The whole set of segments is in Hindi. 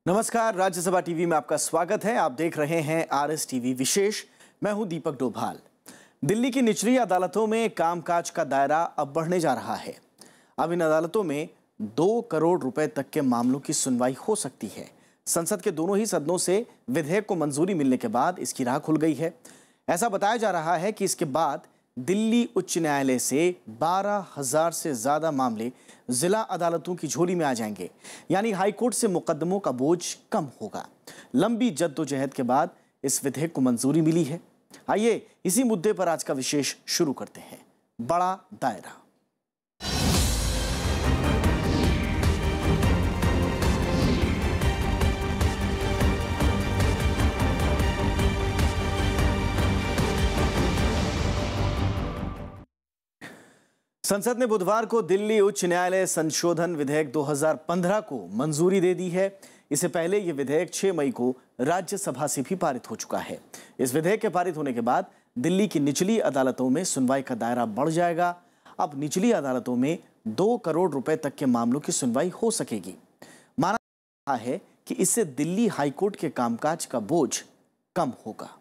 नमस्कार, राज्यसभा टीवी में आपका स्वागत है। आप देख रहे हैं आरएस टीवी विशेष। मैं हूं दीपक डोभाल। दिल्ली की निचली अदालतों में कामकाज का दायरा अब बढ़ने जा रहा है। अब इन अदालतों में 2 करोड़ रुपए तक के मामलों की सुनवाई हो सकती है। संसद के दोनों ही सदनों से विधेयक को मंजूरी मिलने के बाद इसकी राह खुल गई है। ऐसा बताया जा रहा है कि इसके बाद दिल्ली उच्च न्यायालय से 12,000 से ज्यादा मामले जिला अदालतों की झोली में आ जाएंगे, यानी हाईकोर्ट से मुकदमों का बोझ कम होगा। लंबी जद्दोजहद के बाद इस विधेयक को मंजूरी मिली है। आइए इसी मुद्दे पर आज का विशेष शुरू करते हैं। बड़ा दायरा। संसद ने बुधवार को दिल्ली उच्च न्यायालय संशोधन विधेयक 2015 को मंजूरी दे दी है। इससे पहले यह विधेयक 6 मई को राज्यसभा से भी पारित हो चुका है। इस विधेयक के पारित होने के बाद दिल्ली की निचली अदालतों में सुनवाई का दायरा बढ़ जाएगा। अब निचली अदालतों में 2 करोड़ रुपए तक के मामलों की सुनवाई हो सकेगी। माना जा रहा है कि इससे दिल्ली हाईकोर्ट के कामकाज का बोझ कम होगा।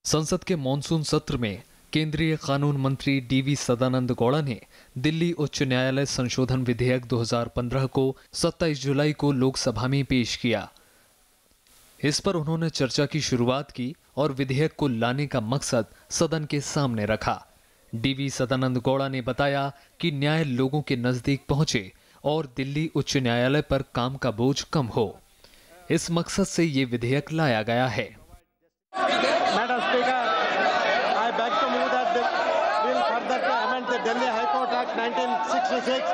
संसद के मॉनसून सत्र में केंद्रीय कानून मंत्री डीवी सदानंद गौड़ा ने दिल्ली उच्च न्यायालय संशोधन विधेयक 2015 को 27 जुलाई को लोकसभा में पेश किया। इस पर उन्होंने चर्चा की शुरुआत की और विधेयक को लाने का मकसद सदन के सामने रखा। डीवी सदानंद गौड़ा ने बताया कि न्याय लोगों के नजदीक पहुंचे और दिल्ली उच्च न्यायालय पर काम का बोझ कम हो। इस मकसद से ये विधेयक लाया गया है। Delhi High Court Act 1966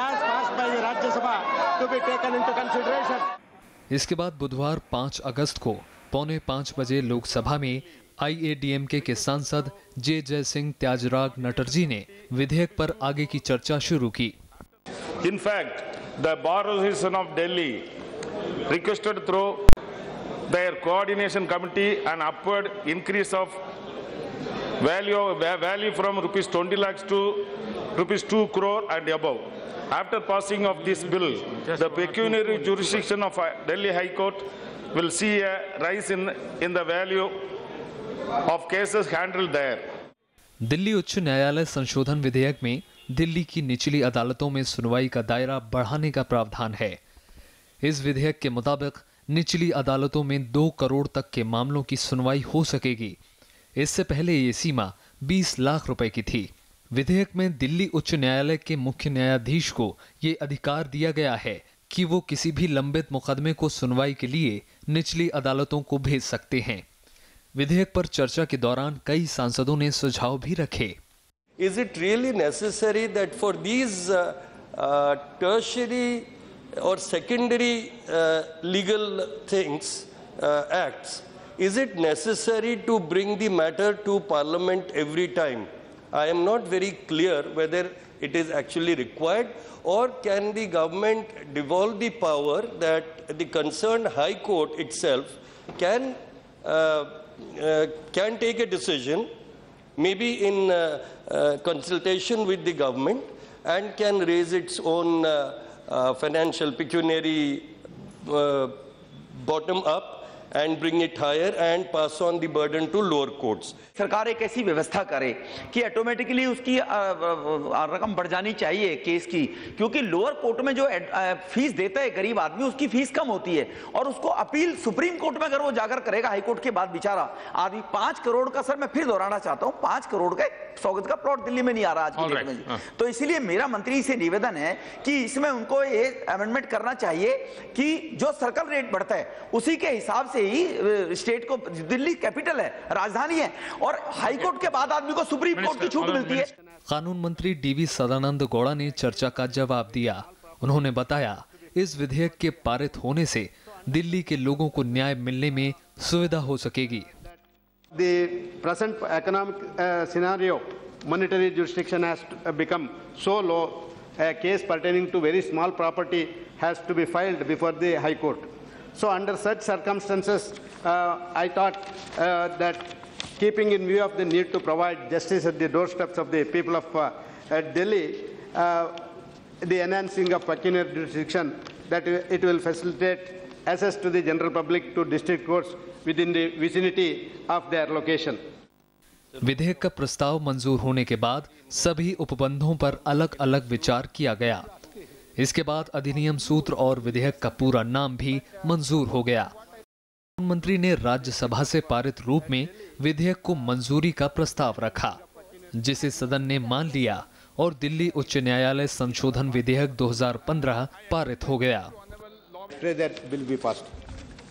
as passed by the Rajya Sabha to be taken into consideration. इसके बाद बुधवार 5 अगस्त को 4:45 बजे लोकसभा में IADMK के सांसद जे जय सिंह त्याजराग नटर्जी ने विधेयक पर आगे की चर्चा शुरू की। In fact, the Bar Association of Delhi requested through their coordination committee an upward increase of value from rupees 20 lakhs to rupees 2 crore and above. After passing of this bill, the pecuniary jurisdiction of Delhi High Court will see a rise in the value of cases handled there. Delhi उच्च न्यायालय संशोधन विधेयक में दिल्ली की निचली अदालतों में सुनवाई का दायरा बढ़ाने का प्रावधान है। इस विधेयक के मुताबिक निचली अदालतों में 2 करोड़ तक के मामलों की सुनवाई हो सकेगी। इससे पहले ये सीमा 20 लाख रुपए की थी। विधेयक में दिल्ली उच्च न्यायालय के मुख्य न्यायाधीश को ये अधिकार दिया गया है कि वो किसी भी लंबित मुकदमे को सुनवाई के लिए निचली अदालतों को भेज सकते हैं। विधेयक पर चर्चा के दौरान कई सांसदों ने सुझाव भी रखे। Is it really necessary that for these tertiary or secondary legal things, acts, is it necessary to bring the matter to Parliament every time? I am not very clear whether it is actually required, or can the government devolve the power that the concerned High Court itself can take a decision, maybe in consultation with the government, and can raise its own financial pecuniary bottom up and bring it higher and pass on the burden to lower courts. सरकार एक ऐसी व्यवस्था करे कि ऑटोमेटिकली उसकी रकम बढ़ जानी चाहिए केस की, क्योंकि लोअर कोर्ट में जो फीस देता है गरीब आदमी, उसकी फीस कम होती है और उसको अपील सुप्रीम कोर्ट में अगर वो जाकर करेगा हाई कोर्ट के बाद बेचारा आदमी 5 करोड़ का, सर मैं फिर दोहराना चाहता हूं, 5 करोड़ का स्वागत का प्लॉट दिल्ली में नहीं आ रहा आज की डेट में। तो इसीलिए मेरा मंत्री से निवेदन है कि इसमें उनको ये अमेंडमेंट करना चाहिए कि जो सर्कल रेट बढ़ता है उसी के हिसाब से ही स्टेट को, दिल्ली कैपिटल है, राजधानी है, और हाई कोर्ट के बाद आदमी को सुप्रीम कोर्ट की छूट मिलती है। कानून मंत्री डीवी सदानंद गौड़ा ने चर्चा का जवाब दिया। उन्होंने बताया इस विधेयक के पारित होने से दिल्ली के लोगों को न्याय मिलने में सुविधा हो सकेगी। The present economic scenario, monetary jurisdiction has become so low, a case pertaining to very small property has to be filed before the High Court. So under such circumstances, I thought that keeping in view of the need to provide justice at the doorsteps of the people of Delhi, the enhancing of pecuniary jurisdiction that it will facilitate access to the general public to district courts within the vicinity of their location. विधेयक का प्रस्ताव मंजूर होने के बाद सभी उपबंधों पर अलग अलग विचार किया गया। इसके बाद अधिनियम सूत्र और विधेयक का पूरा नाम भी मंजूर हो गया। प्रधानमंत्री ने राज्यसभा से पारित रूप में विधेयक को मंजूरी का प्रस्ताव रखा, जिसे सदन ने मान लिया और दिल्ली उच्च न्यायालय संशोधन विधेयक 2015 पारित हो गया।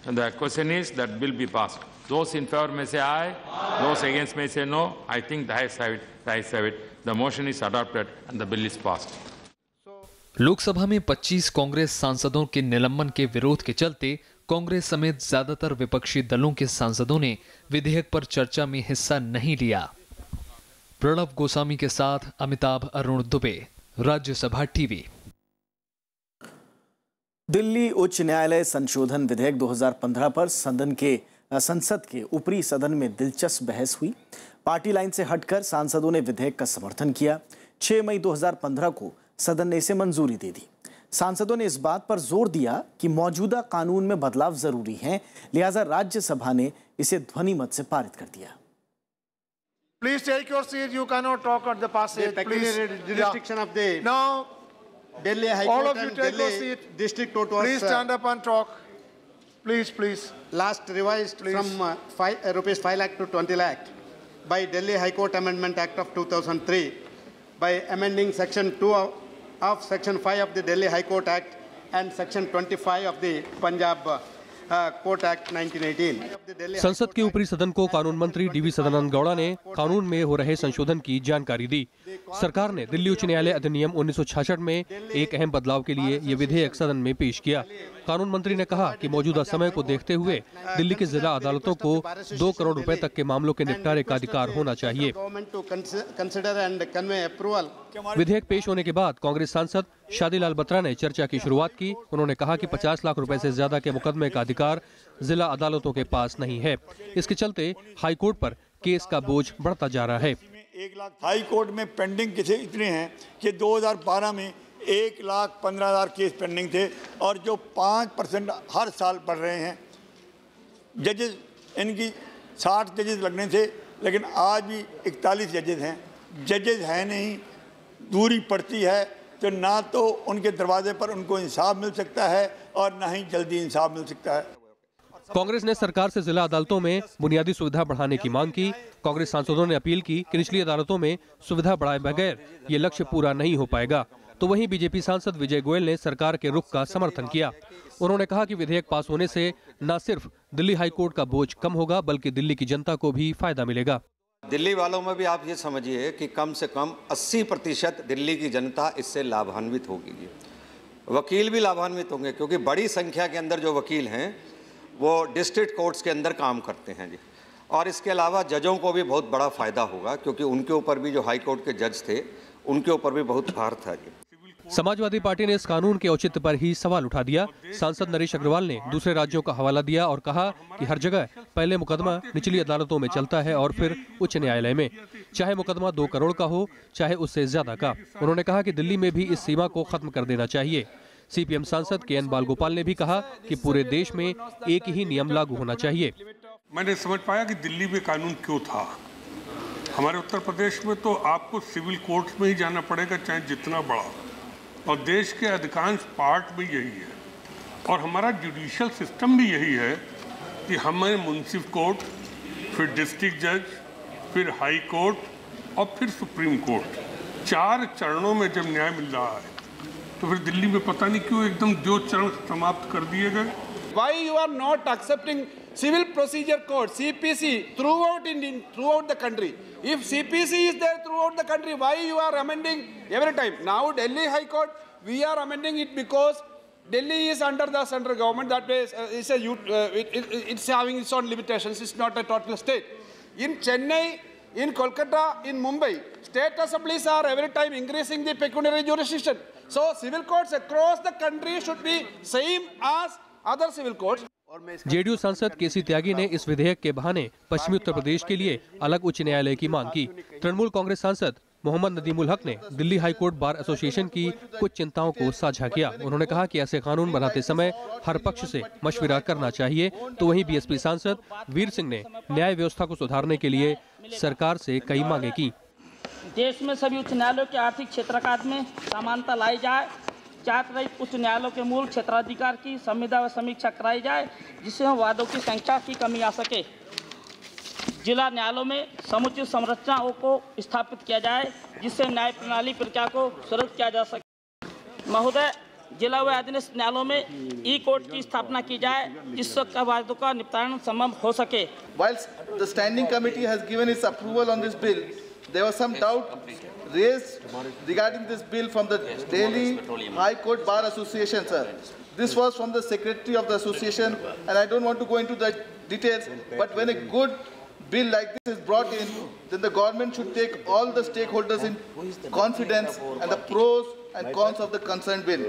The question is that bill be passed. Those in favor may say aye, those against may say no. I think the ayes have it. The ayes have it. The motion is adopted and the bill is passed. Lok Sabha में 25 कांग्रेस सांसदों के निलंबन के विरोध के चलते कांग्रेस समेत ज्यादातर विपक्षी दलों के सांसदों ने विधेयक पर चर्चा में हिस्सा नहीं लिया। प्रणव गोस्वामी के साथ अमिताभ अरुण दुबे, राज्यसभा टीवी। दिल्ली उच्च न्यायालय संशोधन विधेयक 2015 पर संसद के ऊपरी सदन में दिलचस्प बहस हुई। पार्टी लाइन से हटकर सांसदों ने विधेयक का समर्थन किया। 6 मई 2015 को सदन ने इसे मंजूरी दे दी। सांसदों ने इस बात पर जोर दिया कि मौजूदा कानून में बदलाव जरूरी हैं, लिहाजा राज्यसभा ने इसे ध्वनिमत से पारित कर दिया। Please take your seat. You cannot talk at the passage. The peculiar jurisdiction of the Now, Delhi High all Court of you and take your Delhi seat. District Court was Please stand up and talk. Please. last revised from rupees 5 lakh to 20 lakh by Delhi High Court Amendment Act of 2003 by amending Section 2 of Section 5 of the Delhi High Court Act and Section 25 of the Punjab Court Act 1918। संसद के ऊपरी सदन को कानून मंत्री डीवी सदानंद गौड़ा ने कानून में हो रहे संशोधन की जानकारी दी। सरकार ने दिल्ली उच्च न्यायालय अधिनियम 1966 में एक अहम बदलाव के लिए ये विधेयक सदन में पेश किया। कानून मंत्री ने कहा कि मौजूदा समय को देखते हुए दिल्ली की जिला अदालतों को 2 करोड़ रुपए तक के मामलों के निपटारे का अधिकार होना चाहिए। विधेयक पेश होने के बाद कांग्रेस सांसद शादीलाल बत्रा ने चर्चा की शुरुआत की। उन्होंने कहा कि 50 लाख रुपए से ज्यादा के मुकदमे का अधिकार जिला अदालतों के पास नहीं है। इसके चलते हाई कोर्ट पर केस का बोझ बढ़ता जा रहा है। 1 लाख हाई कोर्ट में पेंडिंग केसेस इतने हैं कि 2012 में 1,15,000 केस पेंडिंग थे और जो 5% हर साल बढ़ रहे हैं। जजेस इनकी 60 जजेस लगने थे, लेकिन आज भी 41 जजेस हैं। जजेस हैं नहीं, दूरी पड़ती है, तो ना तो उनके दरवाजे पर उनको इंसाफ मिल सकता है और ना ही जल्दी इंसाफ मिल सकता है। कांग्रेस ने सरकार से जिला अदालतों में बुनियादी सुविधा बढ़ाने की मांग की। कांग्रेस सांसदों ने अपील की कि निचली अदालतों में सुविधा बढ़ाए बगैर ये लक्ष्य पूरा नहीं हो पाएगा। तो वहीं बीजेपी सांसद विजय गोयल ने सरकार के रुख का समर्थन किया। उन्होंने कहा कि विधेयक पास होने से न सिर्फ दिल्ली हाई कोर्ट का बोझ कम होगा, बल्कि दिल्ली की जनता को भी फायदा मिलेगा। दिल्ली वालों में भी आप ये समझिए कि कम से कम 80% दिल्ली की जनता इससे लाभान्वित होगी। वकील भी लाभान्वित होंगे, क्योंकि बड़ी संख्या के अंदर जो वकील हैं वो डिस्ट्रिक्ट कोर्ट्स के अंदर काम करते हैं जी। और इसके अलावा जजों को भी बहुत बड़ा फ़ायदा होगा, क्योंकि उनके ऊपर भी जो हाई कोर्ट के जज थे उनके ऊपर भी बहुत भार था जी। समाजवादी पार्टी ने इस कानून के औचित्य पर ही सवाल उठा दिया। सांसद नरेश अग्रवाल ने दूसरे राज्यों का हवाला दिया और कहा कि हर जगह पहले मुकदमा निचली अदालतों में चलता है और फिर उच्च न्यायालय में, चाहे मुकदमा 2 करोड़ का हो चाहे उससे ज्यादा का। उन्होंने कहा कि दिल्ली में भी इस सीमा को खत्म कर देना चाहिए। सीपीएम सांसद के.एन. बालगोपाल ने भी कहा कि पूरे देश में एक ही नियम लागू होना चाहिए। मैंने समझ पाया कि दिल्ली में कानून क्यों था। हमारे उत्तर प्रदेश में तो आपको सिविल कोर्ट में ही जाना पड़ेगा, चाहे जितना बड़ा, और देश के अधिकांश पार्ट में यही है। और हमारा जुडिशियल सिस्टम भी यही है कि हमें मुंसिफ कोर्ट, फिर डिस्ट्रिक्ट जज, फिर हाई कोर्ट और फिर सुप्रीम कोर्ट, 4 चरणों में जब न्याय मिल रहा है, तो फिर दिल्ली में पता नहीं क्यों एकदम 2 चरण समाप्त कर दिए गए। Why you are not accepting civil procedure code (CPC) throughout the country? If CPC is there throughout the country, why you are amending every time? Now Delhi High Court, we are amending it because Delhi is under the central government. That way, it's having its own limitations. It's not a total state. In Chennai, in Kolkata, in Mumbai, state assemblies are every time increasing the pecuniary jurisdiction. So civil courts across the country should be same as other civil courts. JDU सांसद केसी त्यागी ने इस विधेयक के बहाने पश्चिमी उत्तर प्रदेश के लिए अलग उच्च न्यायालय की मांग की। तृणमूल कांग्रेस सांसद मोहम्मद नदीमुल हक ने Delhi high court bar association की कुछ चिंताओं को साझा किया। उन्होंने कहा कि ऐसे कानून बनाते समय हर पक्ष से मशविरा करना चाहिए। तो वहीं बीएसपी सांसद वीर सिंह ने न्याय व्यवस्था को सुधारने के लिए सरकार से कई मांगे की। देश में सभी उच्च न्यायालयों के आर्थिक क्षेत्रकाल में समानता लाई जाए, जात रहित उच्च न्यायालयों के मूल क्षेत्राधिकार की संविदा व समीक्षा कराई जाए, जिससे वादों की संख्या की कमी आ सके। जिला न्यायालयों में समुचित संरचनाओं को स्थापित किया जाए, जिससे न्याय प्रणाली प्रक्रिया को सुरक्षित किया जा सके। महोदय, जिला व अधीनस्थ न्यायालयों में ई कोर्ट की स्थापना की जाए, जिससे वादों का निपटान संभव हो सके। Whilst the standing committee has given its approval on this bill, there was some doubt raised regarding this bill from the Delhi High Court Bar Association, sir. This was from the secretary of the association, and I don't want to go into the details, but when a good bill like this is brought in, then the government should take all the stakeholders in confidence and the pros and cons of the concerned bill.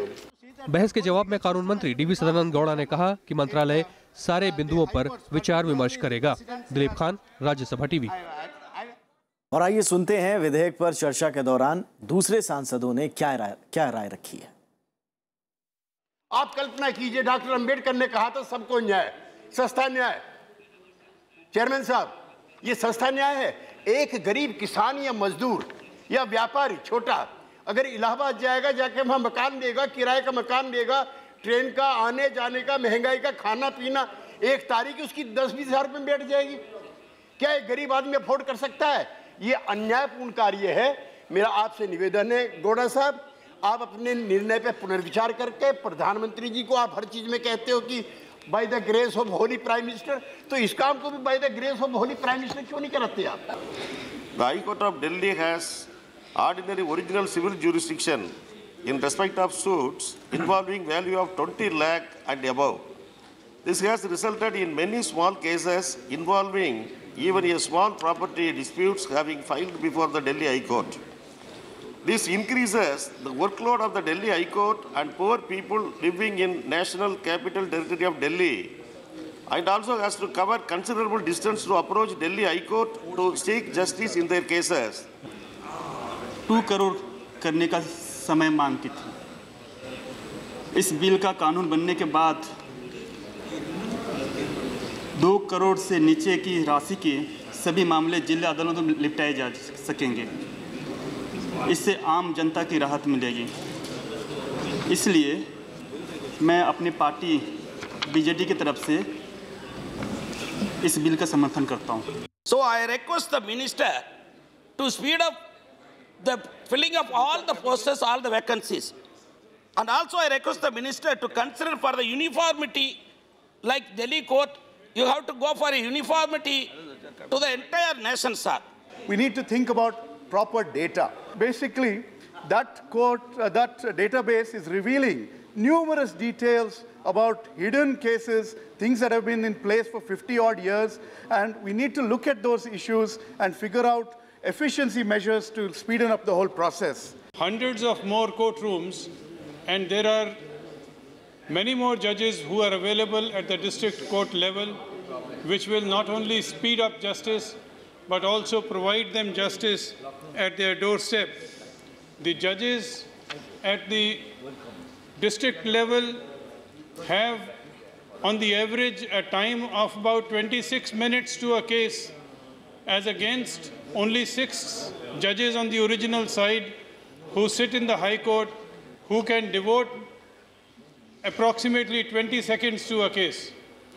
बहस के जवाब में कानून मंत्री डीवी सदानंद गौड़ा ने कहा कि मंत्रालय सारे बिंदुओं पर विचार विमर्श करेगा। दिलीप खान, राज्यसभा टीवी। और आइए सुनते हैं विधेयक पर चर्चा के दौरान दूसरे सांसदों ने क्या राय रखी है। आप कल्पना कीजिए, डॉक्टर अंबेडकर ने कहा था सबको न्याय, सस्ता न्याय। चेयरमैन साहब, ये सस्ता न्याय है। एक गरीब किसान या मजदूर या व्यापारी छोटा अगर इलाहाबाद जाएगा, जाके वहां मकान लेगा, किराए का मकान लेगा, ट्रेन का आने जाने का, महंगाई का खाना पीना, एक तारीख उसकी 10-20 हज़ार रुपये में बैठ जाएगी। क्या एक गरीब आदमी अफोर्ड कर सकता है? ये अन्यायपूर्ण कार्य है। मेरा आपसे निवेदन है गौड़ा साहब, आप अपने निर्णय पे पुनर्विचार करके प्रधानमंत्री जी को आप हर चीज में कहते हो कि by the grace of Holi prime minister, तो इस काम को भी by the grace of Holi prime minister क्यों नहीं कराते आप? The High Court of Delhi has ordinary original civil jurisdiction in respect of suits involving value of 20 lakh and above. This has resulted in many small cases involving even a small property disputes having filed before the Delhi High Court. This increases the workload of the Delhi High Court and poor people living in National Capital Territory of Delhi, and also has to cover considerable distance to approach Delhi High Court to seek justice in their cases. 2 crore करने का समय मांग की थी। इस बिल का कानून बनने के बाद 2 करोड़ से नीचे की राशि के सभी मामले जिला अदालतों में निपटाए जा सकेंगे। इससे आम जनता की राहत मिलेगी। इसलिए मैं अपनी पार्टी बीजेडी की तरफ से इस बिल का समर्थन करता हूं। So I request the minister to speed up the filling of all the posters, all the vacancies. And also I request the minister to consider for the uniformity, like Delhi court, you have to go for a uniformity to the entire nation, sir. We need to think about proper data. Basically, that database is revealing numerous details about hidden cases, things that have been in place for 50-odd years, and we need to look at those issues and figure out efficiency measures to speeden up the whole process. Hundreds of more courtrooms, and there are many more judges who are available at the district court level, which will not only speed up justice, but also provide them justice at their doorstep. The judges at the district level have, on the average, a time of about 26 minutes to a case, as against only 6 judges on the original side who sit in the High Court, who can devote approximately 20 seconds to a case.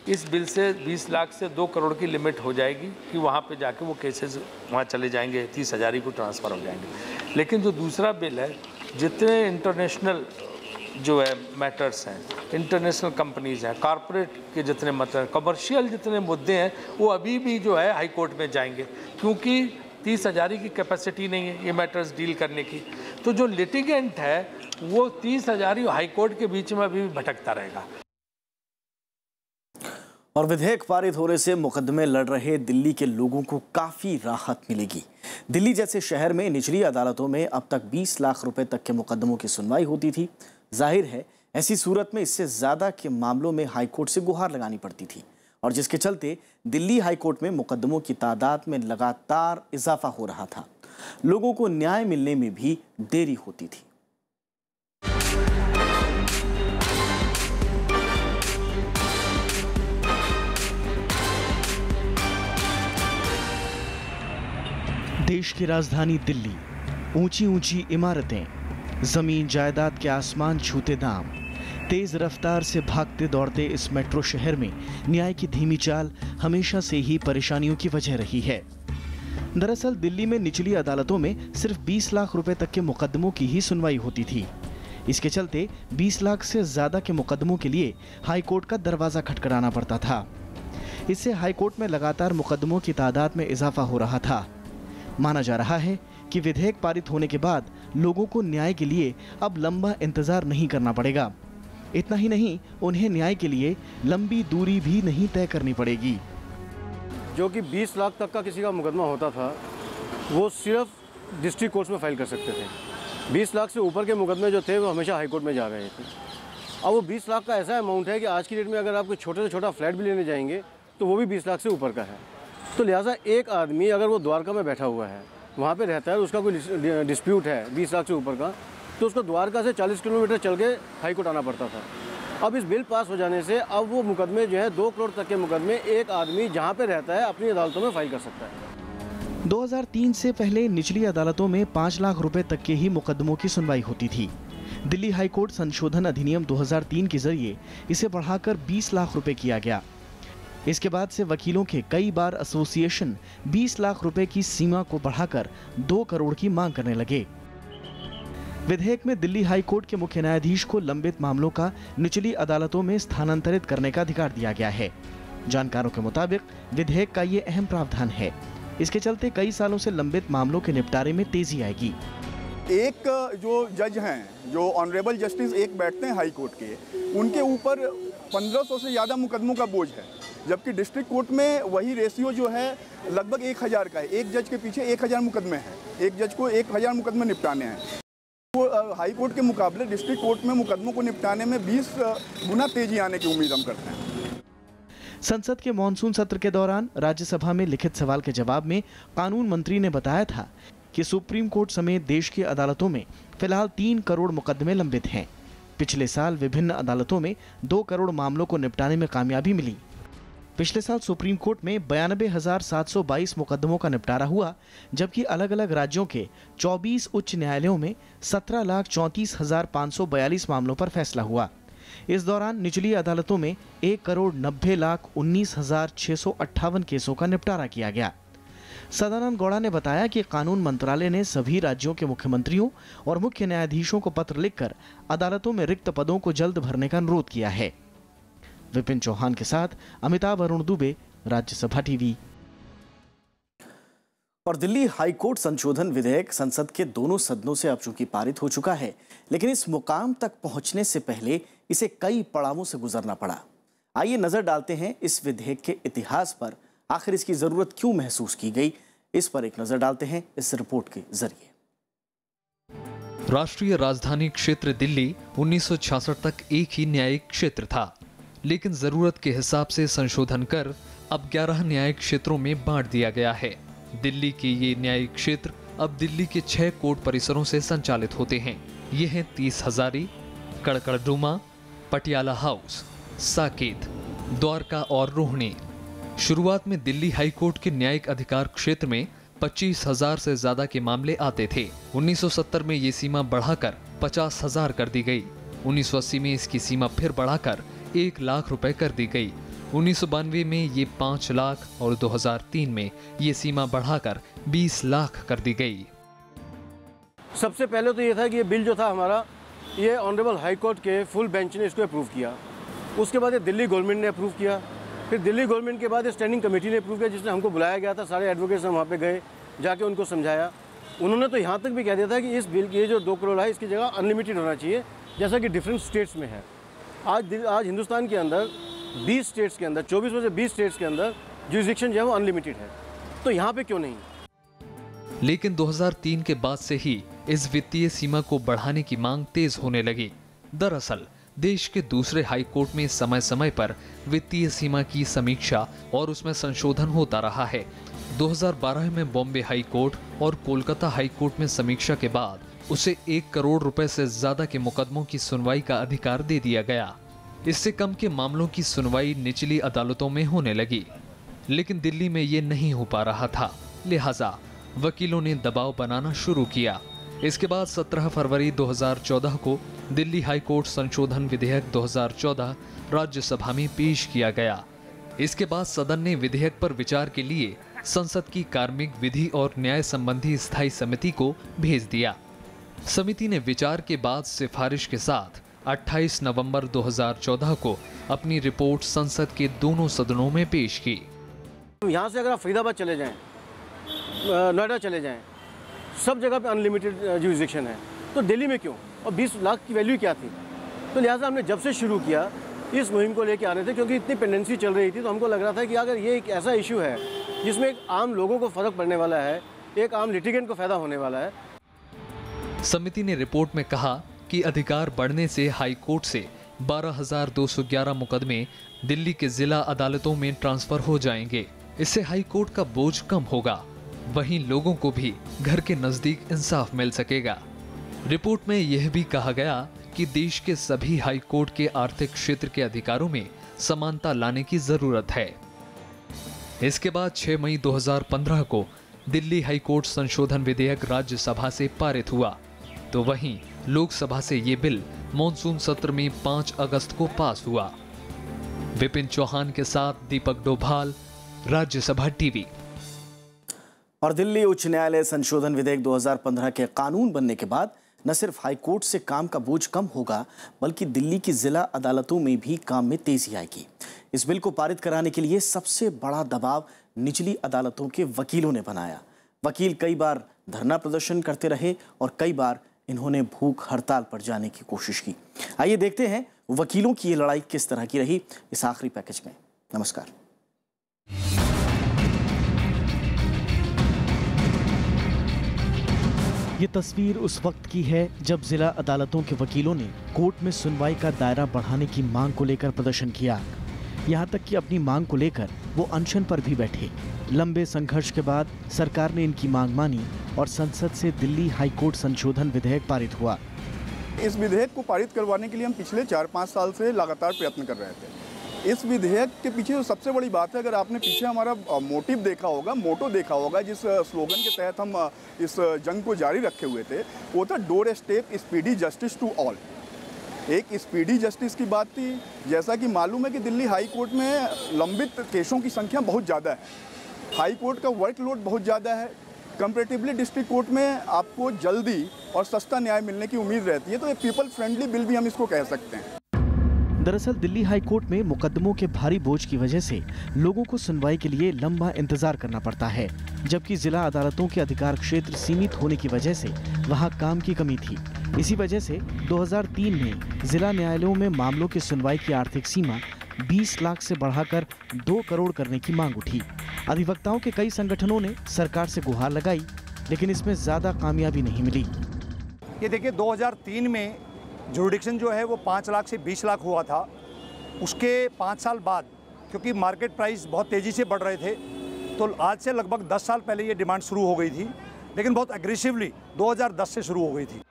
इस बिल से 20 लाख से 2 करोड़ की लिमिट हो जाएगी कि वहाँ पे जाके वो केसेस वहाँ चले जाएंगे, 30,000 ही को ट्रांसफ़र हो जाएंगे। लेकिन जो दूसरा बिल है, जितने इंटरनेशनल जो है मैटर्स हैं, इंटरनेशनल कंपनीज हैं, कॉरपोरेट के जितने मैटर, कमर्शियल जितने मुद्दे हैं, वो अभी भी जो है हाई कोर्ट में जाएंगे, क्योंकि 30,000 की कैपेसिटी नहीं है ये मैटर्स डील करने की। तो जो लिटिगेंट है वो 30,000 हाई कोर्ट के बीच में अभी भी भटकता रहेगा। और विधेयक पारित होने से मुकदमे लड़ रहे दिल्ली के लोगों को काफ़ी राहत मिलेगी। दिल्ली जैसे शहर में निचली अदालतों में अब तक 20 लाख रुपए तक के मुकदमों की सुनवाई होती थी। जाहिर है ऐसी सूरत में इससे ज़्यादा के मामलों में हाईकोर्ट से गुहार लगानी पड़ती थी, और जिसके चलते दिल्ली हाईकोर्ट में मुकदमों की तादाद में लगातार इजाफा हो रहा था। लोगों को न्याय मिलने में भी देरी होती थी। देश की राजधानी दिल्ली, ऊंची ऊंची इमारतें, जमीन जायदाद के आसमान छूते दाम, तेज रफ्तार से भागते दौड़ते इस मेट्रो शहर में न्याय की धीमी चाल हमेशा से ही परेशानियों की वजह रही है। दरअसल दिल्ली में निचली अदालतों में सिर्फ 20 लाख रुपए तक के मुकदमों की ही सुनवाई होती थी। इसके चलते 20 लाख से ज्यादा के मुकदमों के लिए हाईकोर्ट का दरवाजा खटखटाना पड़ता था। इससे हाईकोर्ट में लगातार मुकदमों की तादाद में इजाफा हो रहा था। माना जा रहा है कि विधेयक पारित होने के बाद लोगों को न्याय के लिए अब लंबा इंतजार नहीं करना पड़ेगा। इतना ही नहीं, उन्हें न्याय के लिए लंबी दूरी भी नहीं तय करनी पड़ेगी। जो कि 20 लाख तक का किसी का मुकदमा होता था, वो सिर्फ डिस्ट्रिक्ट कोर्ट्स में फाइल कर सकते थे। 20 लाख से ऊपर के मुकदमे जो थे वो हमेशा हाई कोर्ट में जा रहे थे। अब वो 20 लाख का ऐसा अमाउंट है कि आज की डेट में अगर आप कोई छोटे से छोटा फ्लैट भी लेने जाएंगे तो वो भी 20 लाख से ऊपर का है। तो लिहाजा एक आदमी अगर वो द्वारका में बैठा हुआ है, वहाँ पे रहता है, उसका कोई डिस्प्यूट है 20 लाख से ऊपर का, तो उसको द्वारका से 40 किलोमीटर चल के हाई कोर्ट आना पड़ता था। अब इस बिल पास हो जाने से अब वो मुकदमे जो है 2 करोड़ तक के मुकदमे एक आदमी जहाँ पे रहता है अपनी अदालतों में फाइल कर सकता है। 2003 से पहले निचली अदालतों में 5 लाख रुपए तक के ही मुकदमों की सुनवाई होती थी। दिल्ली हाईकोर्ट संशोधन अधिनियम 2003 के जरिए इसे बढ़ाकर 20 लाख रुपए किया गया। इसके बाद से वकीलों के कई बार एसोसिएशन 20 लाख रुपए की सीमा को बढ़ाकर 2 करोड़ की मांग करने लगे। विधेयक में दिल्ली हाई कोर्ट के मुख्य न्यायाधीश को लंबित मामलों का निचली अदालतों में स्थानांतरित करने का अधिकार दिया गया है। जानकारों के मुताबिक विधेयक का ये अहम प्रावधान है। इसके चलते कई सालों से लंबित मामलों के निपटारे में तेजी आएगी। एक जो जज हैं, जो ऑनरेबल जस्टिस एक बैठते हैं हाई कोर्ट के, उनके ऊपर 1500 से ज़्यादा मुकदमों का बोझ है, जबकि डिस्ट्रिक्ट कोर्ट में वही रेशियो जो है लगभग 1000 का है। एक जज के पीछे 1000 मुकदमे हैं, एक जज को 1000 मुकदमे निपटाने हैं। तो हाई कोर्ट के मुकाबले डिस्ट्रिक्ट कोर्ट में मुकदमों को निपटाने में 20 गुना तेजी आने की उम्मीद हम करते हैं। संसद के मॉनसून सत्र के दौरान राज्यसभा में लिखित सवाल के जवाब में कानून मंत्री ने बताया था कि सुप्रीम कोर्ट समेत देश की अदालतों में फिलहाल 3 करोड़ मुकदमे लंबित हैं। पिछले साल विभिन्न अदालतों में 2 करोड़ मामलों को निपटाने में कामयाबी मिली। पिछले साल सुप्रीम कोर्ट में 92,722 मुकदमों का निपटारा हुआ, जबकि अलग अलग राज्यों के 24 उच्च न्यायालयों में 17,34,542 मामलों पर फैसला हुआ। इस दौरान निचली अदालतों में 1,90,19,658 केसों का निपटारा किया गया। सदानंद गौड़ा ने बताया कि कानून मंत्रालय ने सभी राज्यों के मुख्यमंत्रियों और मुख्य न्यायाधीशों को पत्र लिखकर अदालतों में रिक्त पदों को जल्द भरने का अनुरोध किया है। विपिन चौहान के साथ अमिताभ अरुण दुबे, राज्यसभा टीवी। और दिल्ली हाईकोर्ट संशोधन विधेयक संसद के दोनों सदनों से अब चूंकि पारित हो चुका है, लेकिन इस मुकाम तक पहुंचने से पहले इसे कई पड़ावों से गुजरना पड़ा। आइए नजर डालते हैं इस विधेयक के इतिहास पर। आखिर इसकी जरूरत क्यों महसूस की गई, इस पर एक नजर डालते हैं इस रिपोर्ट के जरिए। राष्ट्रीय राजधानी क्षेत्र दिल्ली 1966 तक एक ही न्यायिक क्षेत्र था, लेकिन जरूरत के हिसाब से संशोधन कर अब 11 न्यायिक क्षेत्रों में बांट दिया गया है। दिल्ली के ये न्यायिक क्षेत्र अब दिल्ली के 6 कोर्ट परिसरों से संचालित होते हैं। ये हैं 30 हजारी, कड़कड़डूमा, पटियाला हाउस, साकेत, द्वारका और रोहिणी। शुरुआत में दिल्ली हाई कोर्ट के न्यायिक अधिकार क्षेत्र में 25,000 से ज्यादा के मामले आते थे। 1970 में ये सीमा बढ़ाकर 50,000 कर दी गई। 1980 में इसकी सीमा फिर बढ़ाकर 1 लाख रुपए कर दी गई। 1992 में ये 5 लाख और 2003 में ये सीमा बढ़ाकर 20 लाख कर दी गई। सबसे पहले तो ये था कि ये बिल जो था हमारा, ये ऑनरेबल हाई कोर्ट के फुल बेंच ने इसको अप्रूव किया। उसके बाद ये दिल्ली गवर्नमेंट ने अप्रूव किया। फिर दिल्ली गवर्नमेंट के बाद स्टैंडिंग कमेटी ने अप्रूव किया, जिसने हमको बुलाया गया था। सारे एडवोकेट्स हम वहाँ पे गए, जाके उनको समझाया। उन्होंने तो यहाँ तक भी कह दिया था कि इस बिल की जो 2 करोड़ है, इसकी जगह अनलिमिटेड होना चाहिए, जैसा कि डिफरेंट स्टेट्स में है। आज हिंदुस्तान के अंदर 20 स्टेट्स के अंदर, 24 में से 20 स्टेट्स के अंदर जुरिसडिक्शन जो है वो अनलिमिटेड है, तो यहाँ पे क्यों नहीं? लेकिन 2003 के बाद से ही इस वित्तीय सीमा को बढ़ाने की मांग तेज होने लगी। दरअसल देश के दूसरे हाई कोर्ट में समय समय पर वित्तीय सीमा की समीक्षा और उसमें संशोधन होता रहा है। 2012 में बॉम्बे हाई कोर्ट और कोलकाता हाई कोर्ट में समीक्षा के बाद उसे 1 करोड़ रुपए से ज्यादा के मुकदमों की सुनवाई का अधिकार दे दिया गया। इससे कम के मामलों की सुनवाई निचली अदालतों में होने लगी, लेकिन दिल्ली में ये नहीं हो पा रहा था, लिहाजा वकीलों ने दबाव बनाना शुरू किया। इसके बाद 17 फरवरी 2014 को दिल्ली हाई कोर्ट संशोधन विधेयक 2014 राज्यसभा में पेश किया गया। इसके बाद सदन ने विधेयक पर विचार के लिए संसद की कार्मिक विधि और न्याय संबंधी स्थायी समिति को भेज दिया। समिति ने विचार के बाद सिफारिश के साथ 28 नवंबर 2014 को अपनी रिपोर्ट संसद के दोनों सदनों में पेश की। यहाँ से अगर आप फरीदाबाद चले जाएं, नोएडा चले जाएं, सब जगह पे अनलिमिटेड जुरिसडिक्शन है, तो दिल्ली में क्यों? और 20 लाख की वैल्यू क्या थी? तो लिहाजा हमने जब से शुरू किया इस मुहिम को लेके आने थे, क्योंकि इतनी पेंडेंसी चल रही थी, तो हमको लग रहा था कि अगर ये एक ऐसा इशू है जिसमें एक आम लोगों को फर्क पड़ने वाला है, एक आम लिटिगेंट को फायदा होने वाला है। समिति ने रिपोर्ट में कहा कि अधिकार बढ़ने से हाई कोर्ट से 12,211 मुकदमे दिल्ली के जिला अदालतों में ट्रांसफर हो जाएंगे। इससे हाई कोर्ट का बोझ कम होगा, वहीं लोगों को भी घर के नजदीक इंसाफ मिल सकेगा। रिपोर्ट में यह भी कहा गया कि देश के सभी हाई कोर्ट के आर्थिक क्षेत्र के अधिकारों में समानता लाने की जरूरत है। इसके बाद 6 मई 2015 को दिल्ली हाई कोर्ट संशोधन विधेयक राज्यसभा से पारित हुआ, तो वहीं लोकसभा से ये बिल मॉनसून सत्र में 5 अगस्त को पास हुआ। विपिन चौहान के साथ दीपक डोभाल, राज्यसभा टीवी। और दिल्ली उच्च न्यायालय संशोधन विधेयक 2015 के कानून बनने के बाद न सिर्फ हाई कोर्ट से काम का बोझ कम होगा, बल्कि दिल्ली की जिला अदालतों में भी काम में तेजी आएगी। इस बिल को पारित कराने के लिए सबसे बड़ा दबाव निचली अदालतों के वकीलों ने बनाया। वकील कई बार धरना प्रदर्शन करते रहे और कई बार इन्होंने भूख हड़ताल पर जाने की कोशिश की। आइए देखते हैं वकीलों की ये लड़ाई किस तरह की रही इस आखिरी पैकेज में। नमस्कार। ये तस्वीर उस वक्त की है जब जिला अदालतों के वकीलों ने कोर्ट में सुनवाई का दायरा बढ़ाने की मांग को लेकर प्रदर्शन किया। यहाँ तक कि अपनी मांग को लेकर वो अनशन पर भी बैठे। लंबे संघर्ष के बाद सरकार ने इनकी मांग मानी और संसद से दिल्ली हाई कोर्ट संशोधन विधेयक पारित हुआ। इस विधेयक को पारित करवाने के लिए हम पिछले 4-5 साल से लगातार प्रयत्न कर रहे थे। इस विधेयक के पीछे जो सबसे बड़ी बात है, अगर आपने पीछे हमारा मोटिव देखा होगा, मोटो देखा होगा, जिस स्लोगन के तहत हम इस जंग को जारी रखे हुए थे, वो था door step speedy justice to all. एक स्पीडी जस्टिस की बात थी। जैसा कि मालूम है कि दिल्ली हाई कोर्ट में लंबित केसों की संख्या बहुत ज़्यादा है, हाई कोर्ट का वर्कलोड बहुत ज़्यादा है। कंपैरेटिवली डिस्ट्रिक्ट कोर्ट में आपको जल्दी और सस्ता न्याय मिलने की उम्मीद रहती है, तो ये पीपल फ्रेंडली बिल भी हम इसको कह सकते हैं। दरअसल दिल्ली हाई कोर्ट में मुकदमों के भारी बोझ की वजह से लोगों को सुनवाई के लिए लंबा इंतजार करना पड़ता है, जबकि जिला अदालतों के अधिकार क्षेत्र सीमित होने की वजह से वहां काम की कमी थी। इसी वजह से 2003 में जिला न्यायालयों में मामलों की सुनवाई की आर्थिक सीमा 20 लाख से बढ़ाकर 2 करोड़ करने की मांग उठी। अधिवक्ताओं के कई संगठनों ने सरकार से गुहार लगाई, लेकिन इसमें ज्यादा कामयाबी नहीं मिली। ये देखिए, 2003 में जुरिडिक्शन जो है वो 5 लाख से 20 लाख हुआ था। उसके 5 साल बाद, क्योंकि मार्केट प्राइस बहुत तेज़ी से बढ़ रहे थे, तो आज से लगभग 10 साल पहले ये डिमांड शुरू हो गई थी, लेकिन बहुत एग्रेसिवली 2010 से शुरू हो गई थी।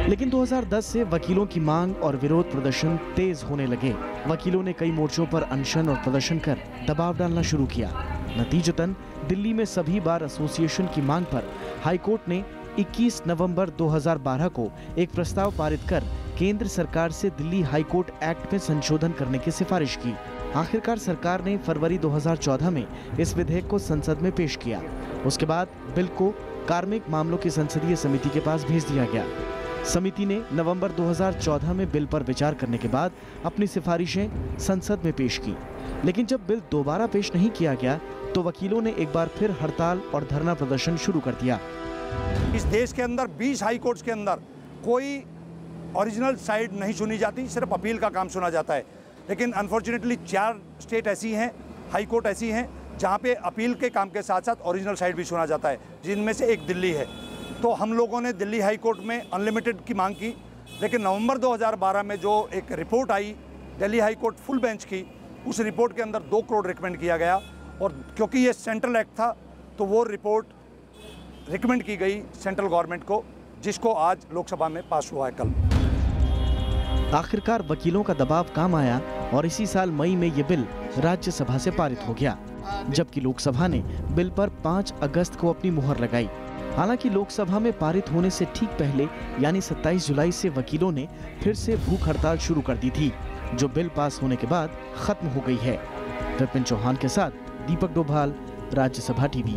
लेकिन 2010 से वकीलों की मांग और विरोध प्रदर्शन तेज होने लगे। वकीलों ने कई मोर्चों पर अनशन और प्रदर्शन कर दबाव डालना शुरू किया। नतीजतन दिल्ली में सभी बार एसोसिएशन की मांग पर हाईकोर्ट ने 21 नवंबर 2012 को एक प्रस्ताव पारित कर केंद्र सरकार से दिल्ली हाईकोर्ट एक्ट में संशोधन करने की सिफारिश की। आखिरकार सरकार ने फरवरी 2014 में इस विधेयक को संसद में पेश किया। उसके बाद बिल को कार्मिक मामलों की संसदीय समिति के पास भेज दिया गया। समिति ने नवंबर 2014 में बिल पर विचार करने के बाद अपनी सिफारिशें संसद में पेश की, लेकिन जब बिल दोबारा पेश नहीं किया गया तो वकीलों ने एक बार फिर हड़ताल और धरना प्रदर्शन शुरू कर दिया। इस देश के अंदर 20 हाई कोर्ट्स के अंदर कोई ओरिजिनल साइड नहीं सुनी जाती, सिर्फ अपील का काम सुना जाता है। लेकिन अनफॉर्चुनेटली 4 स्टेट ऐसी हैं, हाई कोर्ट ऐसी हैं, जहाँ पे अपील के काम के साथ साथ ओरिजिनल साइड भी सुना जाता है, जिनमें से एक दिल्ली है। तो हम लोगों ने दिल्ली हाई कोर्ट में अनलिमिटेड की मांग की, लेकिन नवंबर 2012 में जो एक रिपोर्ट आई Delhi high court full bench की, उस रिपोर्ट के अंदर 2 करोड़ रिकमेंड किया गया। और क्योंकि ये सेंट्रल एक्ट था, तो वो रिपोर्ट रिकमेंड की गई सेंट्रल गवर्नमेंट को, जिसको आज लोकसभा में पास हुआ है कल। आखिरकार वकीलों का दबाव काम आया और इसी साल मई में ये बिल राज्यसभा से पारित हो गया, जबकि लोकसभा ने बिल पर 5 अगस्त को अपनी मुहर लगाई। हालांकि लोकसभा में पारित होने से ठीक पहले यानी 27 जुलाई से वकीलों ने फिर से भूख हड़ताल शुरू कर दी थी, जो बिल पास होने के बाद खत्म हो गई है। विपिन चौहान के साथ दीपक डोभाल, राज्यसभा टीवी।